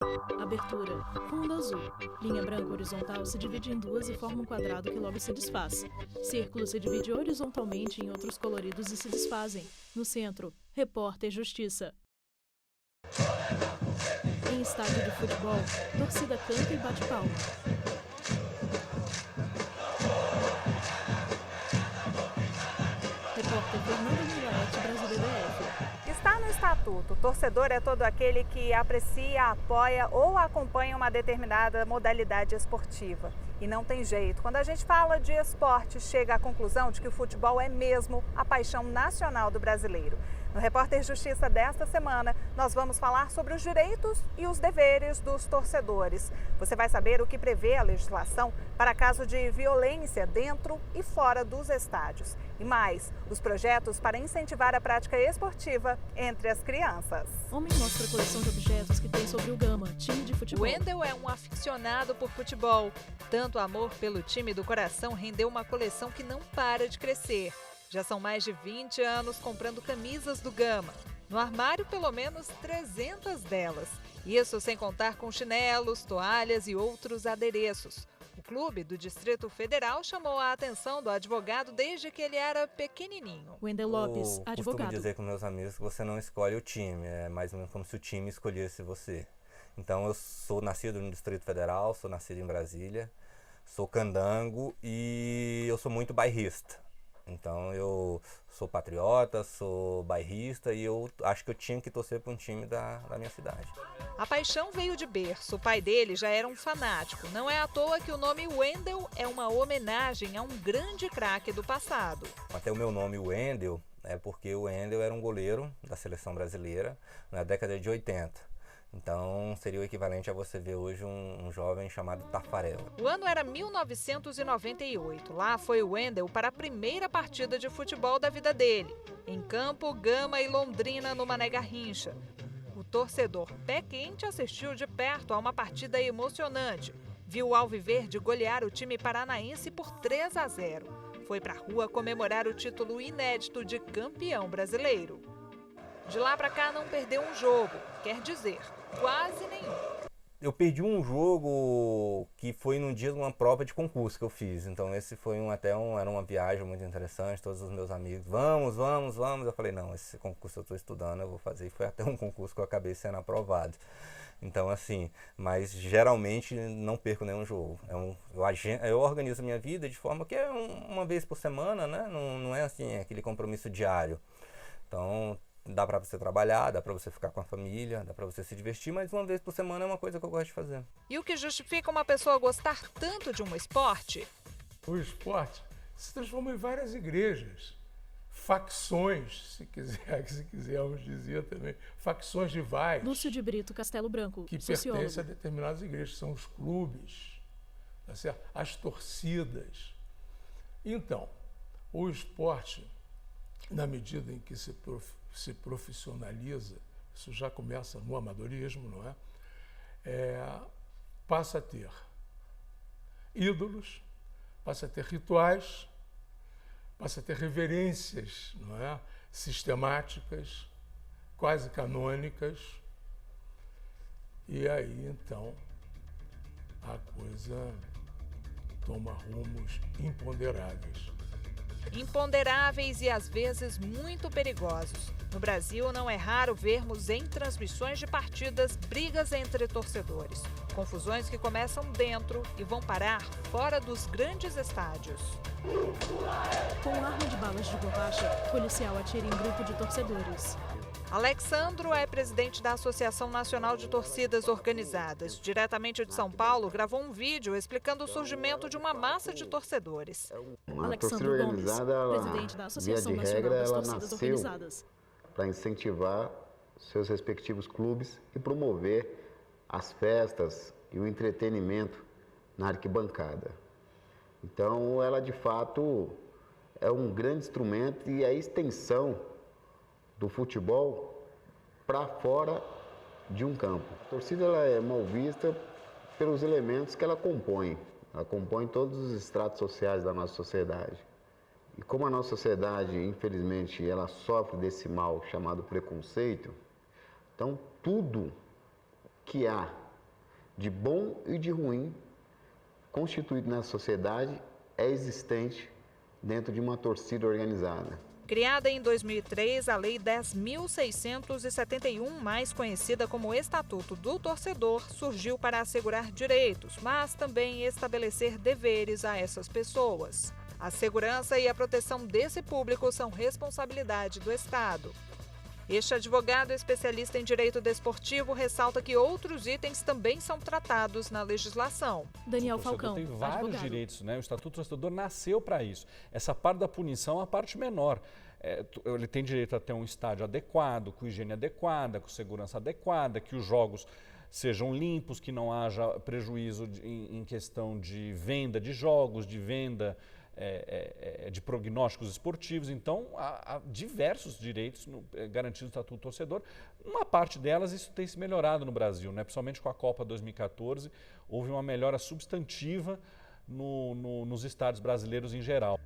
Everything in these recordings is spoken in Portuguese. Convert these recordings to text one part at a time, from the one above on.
Abertura. Fundo azul. Linha branca horizontal se divide em duas e forma um quadrado que logo se desfaz. Círculo se divide horizontalmente em outros coloridos e se desfazem. No centro, repórter Justiça. Em estádio de futebol, torcida canta e bate palma. Repórter Fernanda Milaete, Brasil BDF. Está no estatuto. O torcedor é todo aquele que aprecia, apoia ou acompanha uma determinada modalidade esportiva. E não tem jeito. Quando a gente fala de esporte, chega à conclusão de que o futebol é mesmo a paixão nacional do brasileiro. No Repórter Justiça desta semana, nós vamos falar sobre os direitos e os deveres dos torcedores. Você vai saber o que prevê a legislação para caso de violência dentro e fora dos estádios. E mais, os projetos para incentivar a prática esportiva entre as crianças. Homem mostra a coleção de objetos que tem sobre o Gama, time de futebol. Wendel é um aficionado por futebol. Tanto amor pelo time do coração rendeu uma coleção que não para de crescer. Já são mais de 20 anos comprando camisas do Gama. No armário, pelo menos 300 delas. Isso sem contar com chinelos, toalhas e outros adereços. O clube do Distrito Federal chamou a atenção do advogado desde que ele era pequenininho. Wendel Lopes, Eu advogado. costumo dizer com meus amigos que você não escolhe o time, é mais ou menos como se o time escolhesse você. Então eu sou nascido no Distrito Federal, sou nascido em Brasília, sou candango e eu sou muito bairrista. Então eu sou patriota, sou bairrista e eu acho que eu tinha que torcer para um time da minha cidade. A paixão veio de berço. O pai dele já era um fanático. Não é à toa que o nome Wendel é uma homenagem a um grande craque do passado. Até o meu nome Wendel é porque o Wendel era um goleiro da seleção brasileira na década de 80. Então seria o equivalente a você ver hoje um jovem chamado Tafarel. O ano era 1998. Lá foi o Wendel para a primeira partida de futebol da vida dele. Em campo, Gama e Londrina no Mané Garrincha. O torcedor pé quente assistiu de perto a uma partida emocionante. Viu o Alviverde golear o time paranaense por 3-0. Foi para a rua comemorar o título inédito de campeão brasileiro. De lá para cá não perdeu um jogo, quer dizer, quase nenhum. Eu perdi um jogo que foi num dia de uma prova de concurso que eu fiz. Então esse foi era uma viagem muito interessante, todos os meus amigos, vamos. Eu falei, não, esse concurso eu estou estudando, eu vou fazer. E foi até um concurso que eu acabei sendo aprovado. Então assim, mas geralmente não perco nenhum jogo. Eu organizo a minha vida de forma que é uma vez por semana, né? Não é assim aquele compromisso diário. Então dá para você trabalhar, dá para você ficar com a família, dá para você se divertir, mas uma vez por semana é uma coisa que eu gosto de fazer. E o que justifica uma pessoa gostar tanto de um esporte? O esporte se transformou em várias igrejas, facções, se quisermos dizer também, facções rivais. Lúcio de Brito Castelo Branco, que sociólogo. pertencem a determinadas igrejas, são os clubes, tá certo? As torcidas. Então, o esporte, na medida em que se profissionaliza, isso já começa no amadorismo, não é? Passa a ter ídolos, passa a ter rituais, passa a ter reverências, não é? Sistemáticas, quase canônicas, e aí então a coisa toma rumos imponderáveis. Imponderáveis e às vezes muito perigosos. No Brasil, não é raro vermos em transmissões de partidas brigas entre torcedores. Confusões que começam dentro e vão parar fora dos grandes estádios. Com arma de balas de borracha, policial atira em grupo de torcedores. Alexandro é presidente da Associação Nacional de Torcidas Organizadas. Diretamente de São Paulo, gravou um vídeo explicando o surgimento de uma massa de torcedores. Alexandro Gomes, presidente da Associação Nacional das Torcidas Organizadas. Para incentivar seus respectivos clubes e promover as festas e o entretenimento na arquibancada. Então, ela de fato é um grande instrumento e a extensão do futebol para fora de um campo. A torcida ela é mal vista pelos elementos que ela compõe. Ela compõe todos os estratos sociais da nossa sociedade. E como a nossa sociedade, infelizmente, ela sofre desse mal chamado preconceito, então tudo que há de bom e de ruim constituído na sociedade é existente dentro de uma torcida organizada. Criada em 2003, a Lei 10.671, mais conhecida como Estatuto do Torcedor, surgiu para assegurar direitos, mas também estabelecer deveres a essas pessoas. A segurança e a proteção desse público são responsabilidade do Estado. Este advogado especialista em direito desportivo ressalta que outros itens também são tratados na legislação. Daniel O torcedor Falcão, tem vários advogado. direitos, né? O Estatuto do Torcedor nasceu para isso. Essa parte da punição é a parte menor. Ele tem direito a ter um estádio adequado, com higiene adequada, com segurança adequada, que os jogos sejam limpos, que não haja prejuízo em questão de venda de jogos, de venda de prognósticos esportivos. Então, há diversos direitos garantidos no Estatuto do Torcedor. Uma parte delas, isso tem se melhorado no Brasil, né? Principalmente com a Copa 2014, houve uma melhora substantiva nos estádios brasileiros em geral.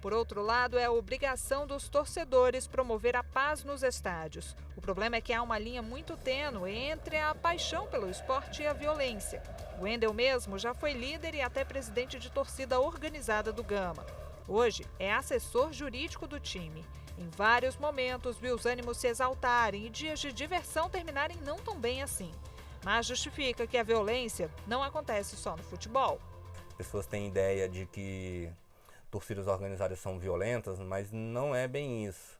Por outro lado, é a obrigação dos torcedores promover a paz nos estádios. O problema é que há uma linha muito tênue entre a paixão pelo esporte e a violência. O Wendel mesmo já foi líder e até presidente de torcida organizada do Gama. Hoje é assessor jurídico do time. Em vários momentos viu os ânimos se exaltarem e dias de diversão terminarem não tão bem assim. Mas justifica que a violência não acontece só no futebol. As pessoas têm ideia de que torcidas organizadas são violentas, mas não é bem isso.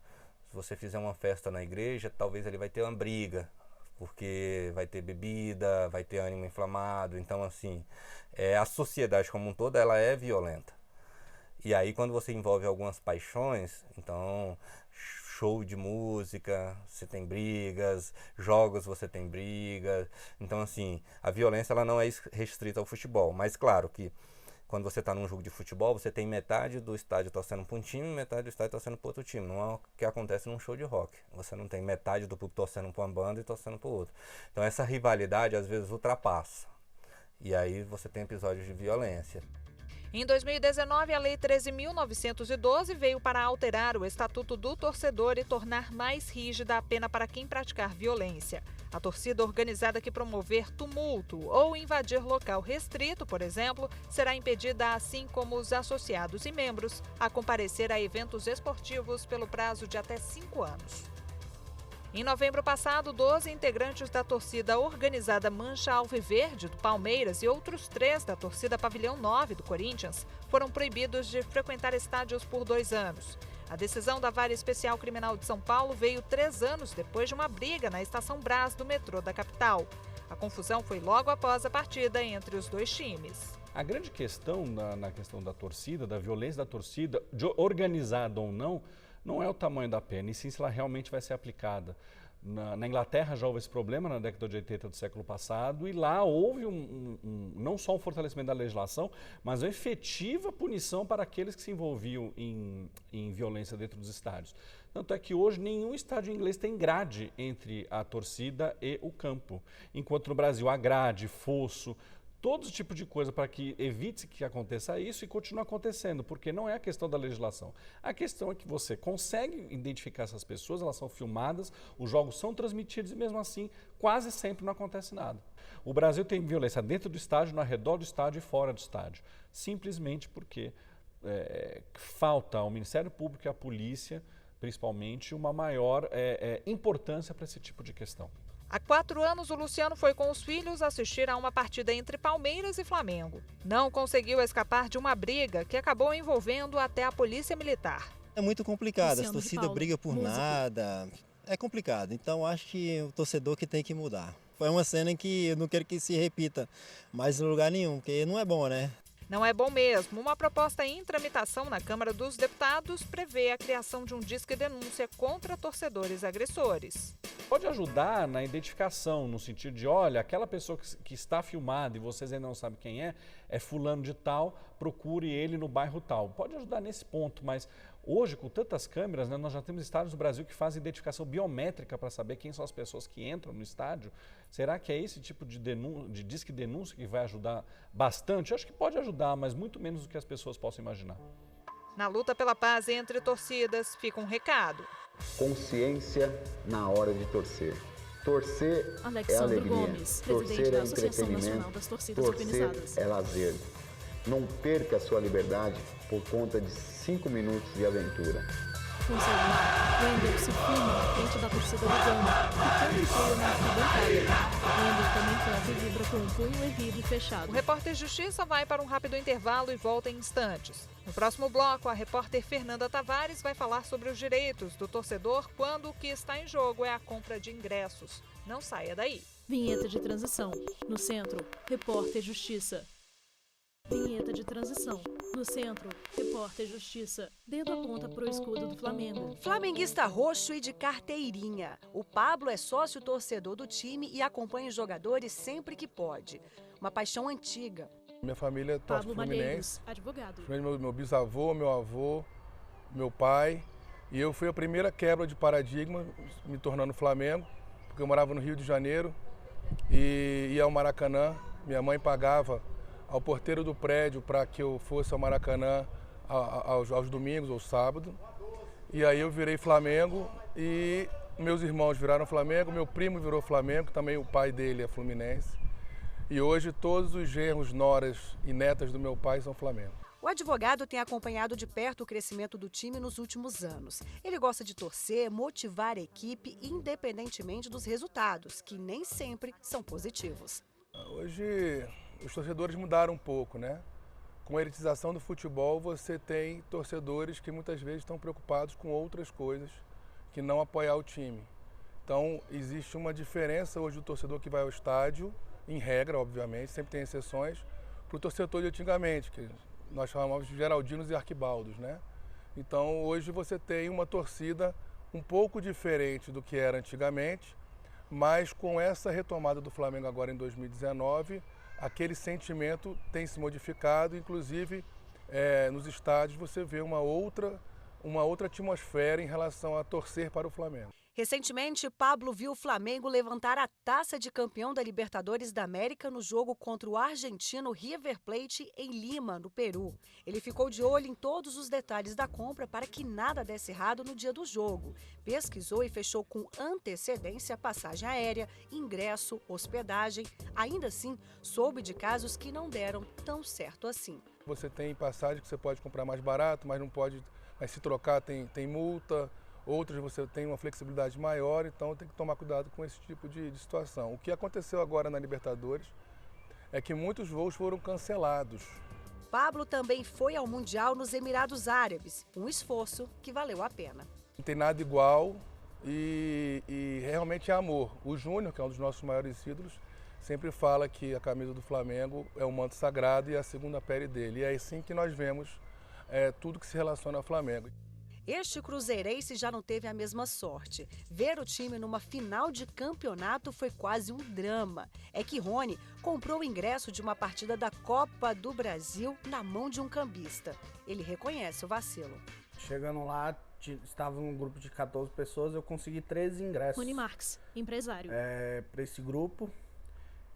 Se você fizer uma festa na igreja, talvez ele vai ter uma briga, porque vai ter bebida, vai ter ânimo inflamado. Então, assim, a sociedade como um todo, ela é violenta. E aí, quando você envolve algumas paixões, então, show de música, você tem brigas, jogos, você tem brigas. Então, assim, a violência ela não é restrita ao futebol, mas claro que quando você está num jogo de futebol, você tem metade do estádio torcendo para um time e metade do estádio torcendo para outro time. Não é o que acontece num show de rock. Você não tem metade do público torcendo para uma banda e torcendo para o outro. Então essa rivalidade às vezes ultrapassa. E aí você tem episódios de violência. Em 2019, a Lei 13.912 veio para alterar o Estatuto do Torcedor e tornar mais rígida a pena para quem praticar violência. A torcida organizada que promover tumulto ou invadir local restrito, por exemplo, será impedida, assim como os associados e membros, a comparecer a eventos esportivos pelo prazo de até 5 anos. Em novembro passado, 12 integrantes da torcida organizada Mancha Alviverde do Palmeiras e outros 3 da torcida Pavilhão 9 do Corinthians foram proibidos de frequentar estádios por 2 anos. A decisão da Vara Especial Criminal de São Paulo veio 3 anos depois de uma briga na Estação Brás do metrô da capital. A confusão foi logo após a partida entre os 2 times. A grande questão na questão da torcida, da violência da torcida, de organizada ou não é o tamanho da pena, e sim se ela realmente vai ser aplicada. Na Inglaterra já houve esse problema na década de 80 do século passado, e lá houve não só um fortalecimento da legislação, mas uma efetiva punição para aqueles que se envolviam em violência dentro dos estádios. Tanto é que hoje nenhum estádio inglês tem grade entre a torcida e o campo, enquanto no Brasil há grade, fosso, todo tipo de coisa para que evite que aconteça isso e continue acontecendo, porque não é a questão da legislação. A questão é que você consegue identificar essas pessoas, elas são filmadas, os jogos são transmitidos e mesmo assim quase sempre não acontece nada. O Brasil tem violência dentro do estádio, no arredor do estádio e fora do estádio, simplesmente porque falta ao Ministério Público e à polícia, principalmente, uma maior importância para esse tipo de questão. Há 4 anos, o Luciano foi com os filhos assistir a uma partida entre Palmeiras e Flamengo. Não conseguiu escapar de uma briga que acabou envolvendo até a polícia militar. É muito complicado, Luciano a torcida de Paula, briga por músico. nada, é complicado. Então acho que o torcedor que tem que mudar. Foi uma cena que eu não quero que se repita mais em lugar nenhum, porque não é bom, né? Não é bom mesmo. Uma proposta em tramitação na Câmara dos Deputados prevê a criação de um disque denúncia contra torcedores agressores. Pode ajudar na identificação, no sentido de, olha, aquela pessoa que está filmada e vocês ainda não sabem quem é fulano de tal, procure ele no bairro tal. Pode ajudar nesse ponto, mas hoje, com tantas câmeras, né, nós já temos estádios no Brasil que fazem identificação biométrica para saber quem são as pessoas que entram no estádio. Será que é esse tipo de disque denúncia que vai ajudar bastante? Eu acho que pode ajudar, mas muito menos do que as pessoas possam imaginar. Na luta pela paz entre torcidas, fica um recado. Consciência na hora de torcer. Torcer é Alexandre alegria, Gomes, presidente torcer da é Associação Nacional entretenimento, das Torcidas torcer Organizadas. é lazer. Não perca a sua liberdade por conta de 5 minutos de aventura. Com o celular, Wendel se filma na frente da torcida do Gama, ficando inteiro na arquibancada. Wendel também canta e vibra com o punho erguido e fechado. O repórter Justiça vai para um rápido intervalo e volta em instantes. No próximo bloco, a repórter Fernanda Tavares vai falar sobre os direitos do torcedor quando o que está em jogo é a compra de ingressos. Não saia daí. Vinheta de transição. No centro, repórter Justiça. Vinheta de transição. No centro, repórter Justiça. Dedo aponta pro escudo do Flamengo. Flamenguista roxo e de carteirinha. O Pablo é sócio torcedor do time e acompanha os jogadores sempre que pode. Uma paixão antiga. Minha família torce Pablo pro Fluminense. Malheiros, advogado. Meu bisavô, meu avô, meu pai. E eu fui a primeira quebra de paradigma, me tornando Flamengo, porque eu morava no Rio de Janeiro e ia ao Maracanã. Minha mãe pagava ao porteiro do prédio para que eu fosse ao Maracanã aos domingos ou sábado. E aí eu virei Flamengo e meus irmãos viraram Flamengo, meu primo virou Flamengo, também o pai dele é fluminense. E hoje todos os genros, noras e netas do meu pai são Flamengo. O advogado tem acompanhado de perto o crescimento do time nos últimos anos. Ele gosta de torcer, motivar a equipe, independentemente dos resultados, que nem sempre são positivos. Hoje os torcedores mudaram um pouco, né? Com a elitização do futebol, você tem torcedores que muitas vezes estão preocupados com outras coisas que não apoiar o time. Então, existe uma diferença hoje do torcedor que vai ao estádio, em regra, obviamente, sempre tem exceções, para o torcedor de antigamente, que nós chamávamos de Geraldinos e Arquibaldos, né? Então, hoje você tem uma torcida um pouco diferente do que era antigamente, mas com essa retomada do Flamengo agora em 2019, aquele sentimento tem se modificado, inclusive nos estádios você vê uma outra atmosfera em relação a torcer para o Flamengo. Recentemente, Pablo viu o Flamengo levantar a taça de campeão da Libertadores da América no jogo contra o argentino River Plate em Lima, no Peru. Ele ficou de olho em todos os detalhes da compra para que nada desse errado no dia do jogo. Pesquisou e fechou com antecedência passagem aérea, ingresso, hospedagem. Ainda assim, soube de casos que não deram tão certo assim. Você tem passagem que você pode comprar mais barato, mas não pode, mas se trocar tem multa. Outros você tem uma flexibilidade maior, então tem que tomar cuidado com esse tipo de situação. O que aconteceu agora na Libertadores é que muitos voos foram cancelados. Pablo também foi ao Mundial nos Emirados Árabes, um esforço que valeu a pena. Não tem nada igual e realmente é amor. O Júnior, que é um dos nossos maiores ídolos, sempre fala que a camisa do Flamengo é um manto sagrado e é a segunda pele dele. E é assim que nós vemos tudo que se relaciona ao Flamengo. Este cruzeirense já não teve a mesma sorte. Ver o time numa final de campeonato foi quase um drama. É que Rony comprou o ingresso de uma partida da Copa do Brasil na mão de um cambista. Ele reconhece o vacilo. Chegando lá, estava um grupo de 14 pessoas, eu consegui 13 ingressos. Rony Marques, empresário. Para esse grupo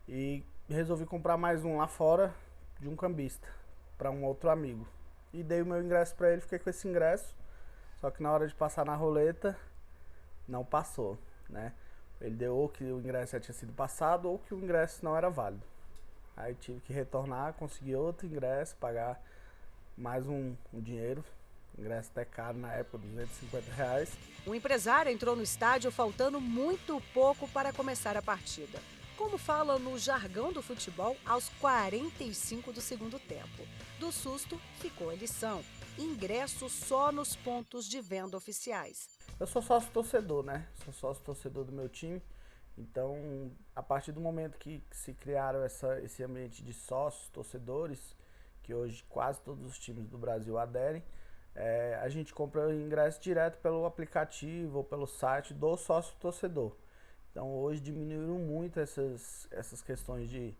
e resolvi comprar mais um lá fora de um cambista, para um outro amigo. E dei o meu ingresso para ele, fiquei com esse ingresso. Só que na hora de passar na roleta, não passou, né? Ele deu ou que o ingresso já tinha sido passado ou que o ingresso não era válido. Aí tive que retornar, conseguir outro ingresso, pagar mais um dinheiro. Ingresso até caro na época, R$250. O empresário entrou no estádio faltando muito pouco para começar a partida. Como fala no jargão do futebol, aos 45 do segundo tempo. Do susto, ficou a lição. Ingresso só nos pontos de venda oficiais. Eu sou sócio torcedor, né? Sou sócio torcedor do meu time. Então, a partir do momento que se criaram esse ambiente de sócios torcedores, que hoje quase todos os times do Brasil aderem, a gente compra o ingresso direto pelo aplicativo ou pelo site do sócio torcedor. Então, hoje diminuíram muito essas questões de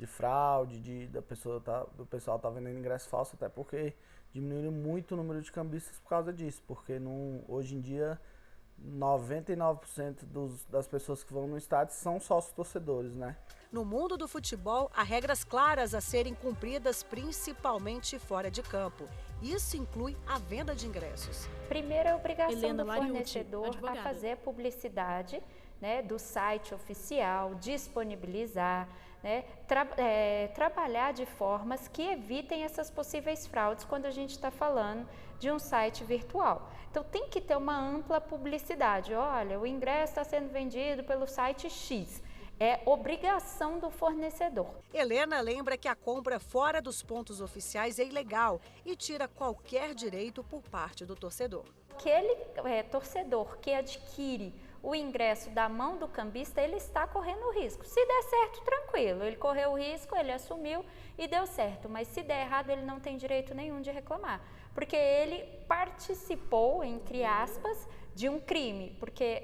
fraude, do pessoal tá vendendo ingresso falso, até porque diminuíram muito o número de cambistas por causa disso, porque hoje em dia 99% das pessoas que vão no estádio são sócios torcedores, né? No mundo do futebol, há regras claras a serem cumpridas, principalmente fora de campo. Isso inclui a venda de ingressos. Primeiro, a obrigação Helena do Lariuti, fornecedor advogada. a fazer publicidade né, do site oficial, disponibilizar, né, trabalhar de formas que evitem essas possíveis fraudes quando a gente está falando de um site virtual. Então tem que ter uma ampla publicidade. Olha, o ingresso está sendo vendido pelo site X. É obrigação do fornecedor. Helena lembra que a compra fora dos pontos oficiais é ilegal e tira qualquer direito por parte do torcedor. Aquele torcedor que adquire o ingresso da mão do cambista, ele está correndo risco. Se der certo, tranquilo, ele correu o risco, ele assumiu e deu certo. Mas se der errado, ele não tem direito nenhum de reclamar, porque ele participou, entre aspas, de um crime, porque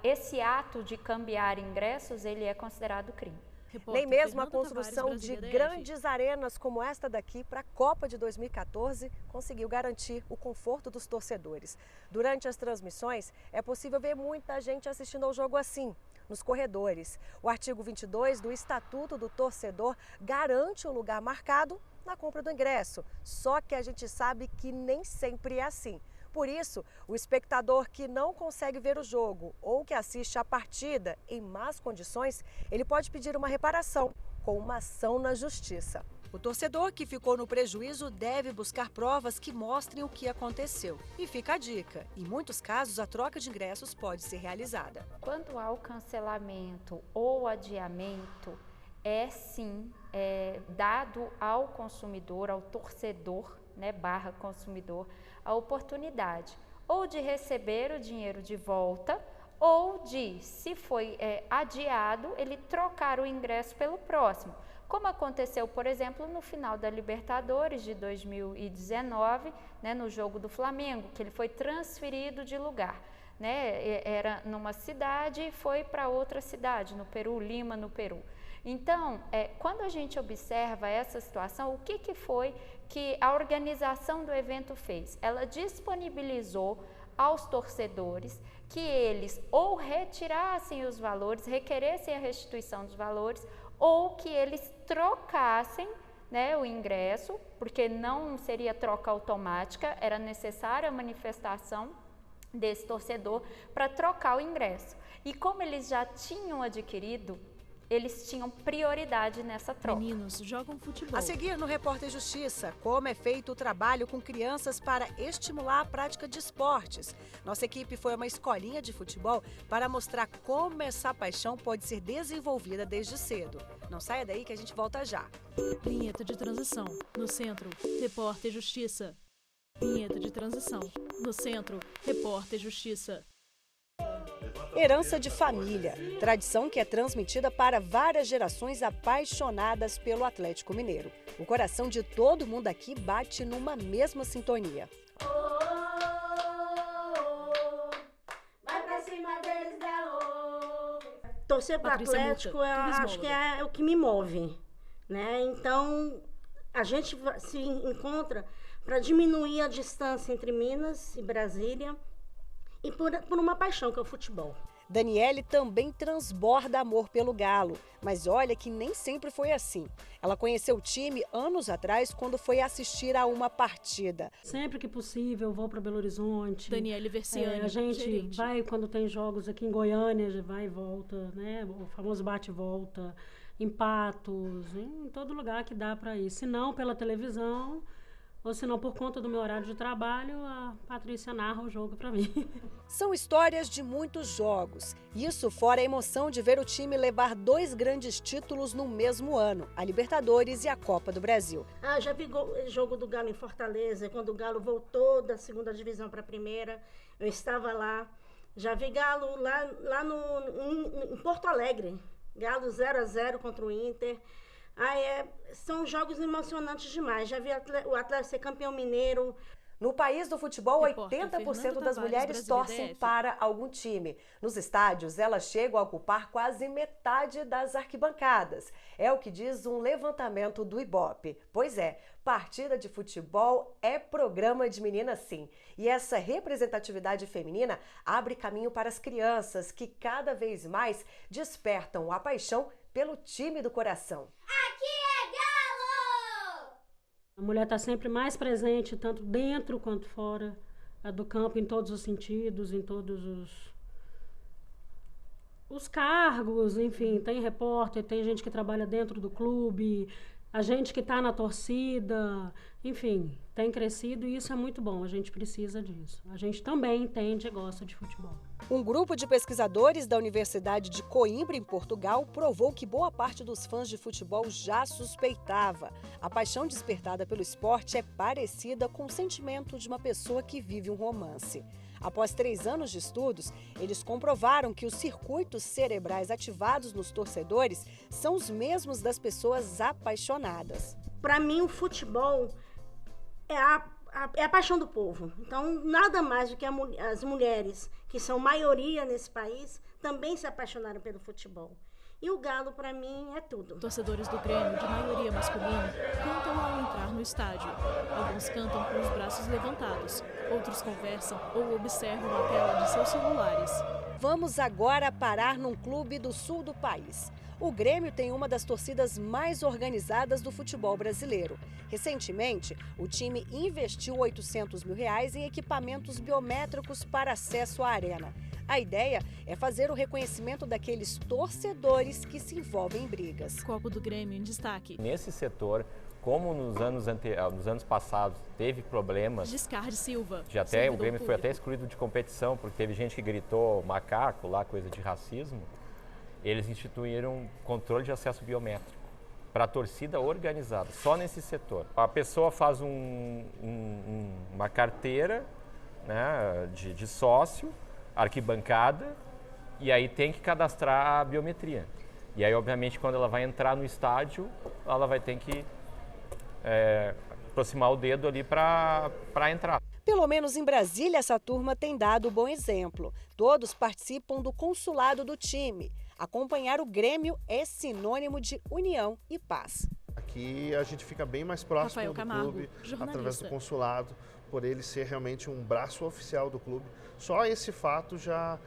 esse ato de cambiar ingressos, ele é considerado crime. Nem mesmo a construção de grandes arenas como esta daqui para a Copa de 2014 conseguiu garantir o conforto dos torcedores. Durante as transmissões, é possível ver muita gente assistindo ao jogo assim, nos corredores. O artigo 22 do Estatuto do Torcedor garante o lugar marcado na compra do ingresso, só que a gente sabe que nem sempre é assim. Por isso, o espectador que não consegue ver o jogo ou que assiste a partida em más condições, ele pode pedir uma reparação com uma ação na justiça. O torcedor que ficou no prejuízo deve buscar provas que mostrem o que aconteceu. E fica a dica, em muitos casos a troca de ingressos pode ser realizada. Quando há o cancelamento ou adiamento, é sim dado ao consumidor, ao torcedor, né, / consumidor, a oportunidade ou de receber o dinheiro de volta ou de, se foi adiado, ele trocar o ingresso pelo próximo. Como aconteceu, por exemplo, no final da Libertadores de 2019, né, no jogo do Flamengo, que ele foi transferido de lugar. Né, era numa cidade e foi para outra cidade, no Peru, Lima, no Peru. Então, quando a gente observa essa situação, o que foi que a organização do evento fez? Ela disponibilizou aos torcedores que eles ou retirassem os valores, requeressem a restituição dos valores, ou que eles trocassem, né, o ingresso, porque não seria troca automática, era necessária a manifestação desse torcedor para trocar o ingresso. E como eles já tinham adquirido, eles tinham prioridade nessa troca. Meninos jogam futebol. A seguir no Repórter Justiça, como é feito o trabalho com crianças para estimular a prática de esportes. Nossa equipe foi a uma escolinha de futebol para mostrar como essa paixão pode ser desenvolvida desde cedo. Não saia daí que a gente volta já. Vinheta de transição. No centro, Repórter Justiça. Vinheta de transição. No centro, Repórter Justiça. Herança de família, tradição que é transmitida para várias gerações apaixonadas pelo Atlético Mineiro. O coração de todo mundo aqui bate numa mesma sintonia. Vai pra cima deles, Galo! Torcer para o Atlético, eu acho que é o que me move, né? Então, a gente se encontra para diminuir a distância entre Minas e Brasília, e por uma paixão que é o futebol. Daniele também transborda amor pelo Galo, mas olha que nem sempre foi assim. Ela conheceu o time anos atrás quando foi assistir a uma partida. Sempre que possível, vou para Belo Horizonte. Daniele Versiani, a gente vai quando tem jogos aqui em Goiânia, já vai e volta, né? O famoso bate e volta, em Patos, em todo lugar que dá para ir. Se não pela televisão, ou se não por conta do meu horário de trabalho, a Patrícia narra o jogo para mim. São histórias de muitos jogos. Isso fora a emoção de ver o time levar 2 grandes títulos no mesmo ano, a Libertadores e a Copa do Brasil. Já vi jogo do Galo em Fortaleza, quando o Galo voltou da 2ª divisão para a 1ª, eu estava lá. Já vi Galo lá em Porto Alegre, Galo 0-0 contra o Inter. São jogos emocionantes demais. Já vi o Atlético ser campeão mineiro. No país do futebol, 80% das mulheres torcem para algum time. Nos estádios, elas chegam a ocupar quase metade das arquibancadas. É o que diz um levantamento do Ibope. Pois é, partida de futebol é programa de menina sim. E essa representatividade feminina abre caminho para as crianças, que cada vez mais despertam a paixão pelo time do coração. Aqui é Galo! A mulher está sempre mais presente, tanto dentro quanto fora do campo, em todos os sentidos, em todos os cargos, enfim, tem repórter, tem gente que trabalha dentro do clube, a gente que está na torcida, enfim, tem crescido e isso é muito bom, a gente precisa disso. A gente também entende e gosta de futebol. Um grupo de pesquisadores da Universidade de Coimbra, em Portugal, provou que boa parte dos fãs de futebol já suspeitava. A paixão despertada pelo esporte é parecida com o sentimento de uma pessoa que vive um romance. Após 3 anos de estudos, eles comprovaram que os circuitos cerebrais ativados nos torcedores são os mesmos das pessoas apaixonadas. Para mim, o futebol é a paixão do povo. Então, nada mais do que as mulheres, que são maioria nesse país, também se apaixonaram pelo futebol. E o Galo, para mim, é tudo. Torcedores do Grêmio, de maioria masculina, cantam ao entrar no estádio. Alguns cantam com os braços levantados, outros conversam ou observam a tela de seus celulares. Vamos agora parar num clube do sul do país. O Grêmio tem uma das torcidas mais organizadas do futebol brasileiro. Recentemente, o time investiu R$800 mil em equipamentos biométricos para acesso à arena. A ideia é fazer o reconhecimento daqueles torcedores que se envolvem em brigas. Copo do Grêmio em destaque. Nesse setor, como nos anos passados teve problemas... Giscard Silva. O Grêmio foi até excluído de competição, porque teve gente que gritou macaco lá, coisa de racismo. Eles instituíram controle de acesso biométrico para a torcida organizada, só nesse setor. A pessoa faz uma carteira, né, de sócio, arquibancada, e aí tem que cadastrar a biometria. E aí, obviamente, quando ela vai entrar no estádio, ela vai ter que aproximar o dedo ali para entrar. Pelo menos em Brasília, essa turma tem dado bom exemplo. Todos participam do consulado do time. Acompanhar o Grêmio é sinônimo de união e paz. Aqui a gente fica bem mais próximo do clube, através do consulado, por ele ser realmente um braço oficial do clube. Só esse fato já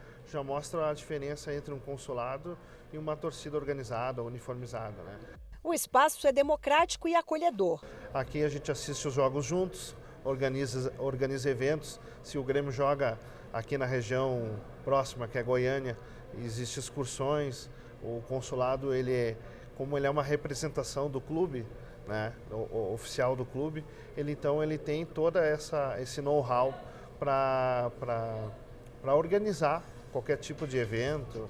mostra a diferença entre um consulado e uma torcida organizada, uniformizada, né? O espaço é democrático e acolhedor. Aqui a gente assiste os jogos juntos, organiza eventos. Se o Grêmio joga aqui na região próxima, que é Goiânia, existem excursões. O consulado, como ele é uma representação do clube, né, o oficial do clube, ele tem toda esse know-how para organizar qualquer tipo de evento.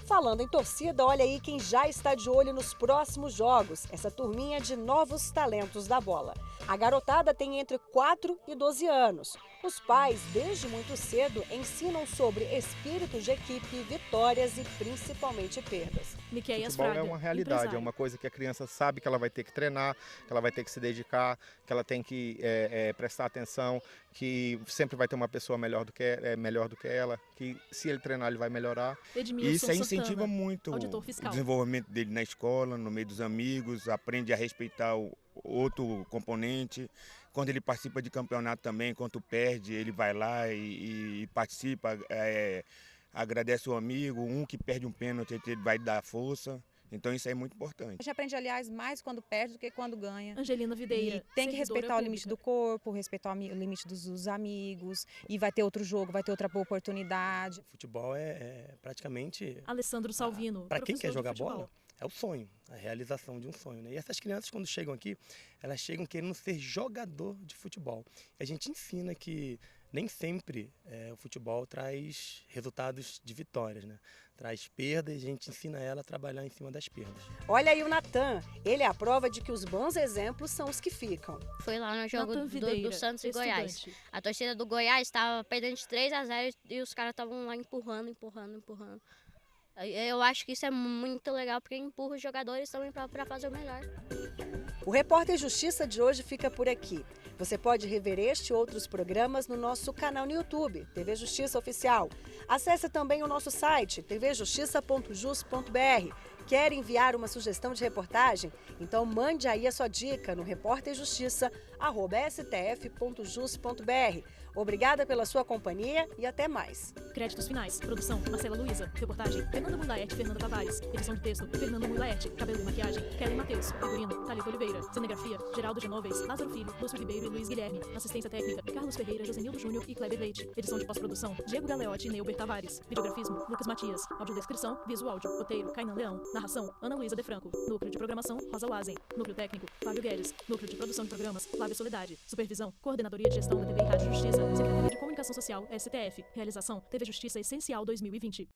Falando em torcida, olha aí quem já está de olho nos próximos jogos, essa turminha de novos talentos da bola. A garotada tem entre 4 e 12 anos. Os pais, desde muito cedo, ensinam sobre espírito de equipe, vitórias e principalmente perdas. Miqueias Futebol Fraga, é uma realidade, empresário. é uma coisa que a criança sabe que ela vai ter que treinar, que ela vai ter que se dedicar, que ela tem que prestar atenção, que sempre vai ter uma pessoa melhor do que ela, que se ele treinar ele vai melhorar. Edmilson E isso incentiva Santana, muito auditor o fiscal. desenvolvimento dele na escola, no meio dos amigos, aprende a respeitar o outro componente. Quando ele participa de campeonato também, quando perde, ele vai lá e participa, agradece o amigo, que perde um pênalti, ele vai dar força. Então isso é muito importante. A gente aprende, aliás, mais quando perde do que quando ganha. Angelina Videira, e tem que respeitar o limite do corpo, respeitar o limite dos amigos, e vai ter outro jogo, vai ter outra oportunidade. Futebol é praticamente... Alessandro Salvino, para quem quer jogar futebol. bola, é o sonho, a realização de um sonho, né? E essas crianças, quando chegam aqui, elas chegam querendo ser jogador de futebol. A gente ensina que nem sempre o futebol traz resultados de vitórias, né? Traz perdas, a gente ensina ela a trabalhar em cima das perdas. Olha aí o Natan, ele é a prova de que os bons exemplos são os que ficam. Foi lá no jogo Natan Videira, do Santos e estudante. Goiás. A torcida do Goiás estava perdendo de 3-0 e os caras estavam lá empurrando. Eu acho que isso é muito legal, porque empurra os jogadores também para fazer o melhor. O Repórter Justiça de hoje fica por aqui. Você pode rever este e outros programas no nosso canal no YouTube, TV Justiça Oficial. Acesse também o nosso site, tvjustiça.jus.br. Quer enviar uma sugestão de reportagem? Então mande aí a sua dica no repórterjustiça@stf.jus.br. Obrigada pela sua companhia e até mais. Créditos finais. Produção, Marcela Luiza. Reportagem, Fernanda Mulaete, Fernanda Tavares. Edição de texto, Fernanda Mulaete. Cabelo e maquiagem, Kelly Matar. Mateus. Figurino, Thalita Oliveira. Cinegrafia, Geraldo Genoves, Lázaro Filho, Lúcio Ribeiro e Luiz Guilherme. Assistência técnica, Carlos Ferreira, Josenildo Júnior e Kleber Leite. Edição de pós-produção, Diego Galeotti e Neuber Tavares. Videografismo, Lucas Matias. Audiodescrição, Viso Áudio. Roteiro, Kainan Leão. Narração, Ana Luísa De Franco. Núcleo de programação, Rosa Wazen. Núcleo técnico, Fábio Guedes. Núcleo de produção de programas, Flávia Soledade. Supervisão, Coordenadoria de Gestão da TV e Rádio Justiça. Secretaria de Comunicação Social, STF. Realização, TV Justiça Essencial 2020.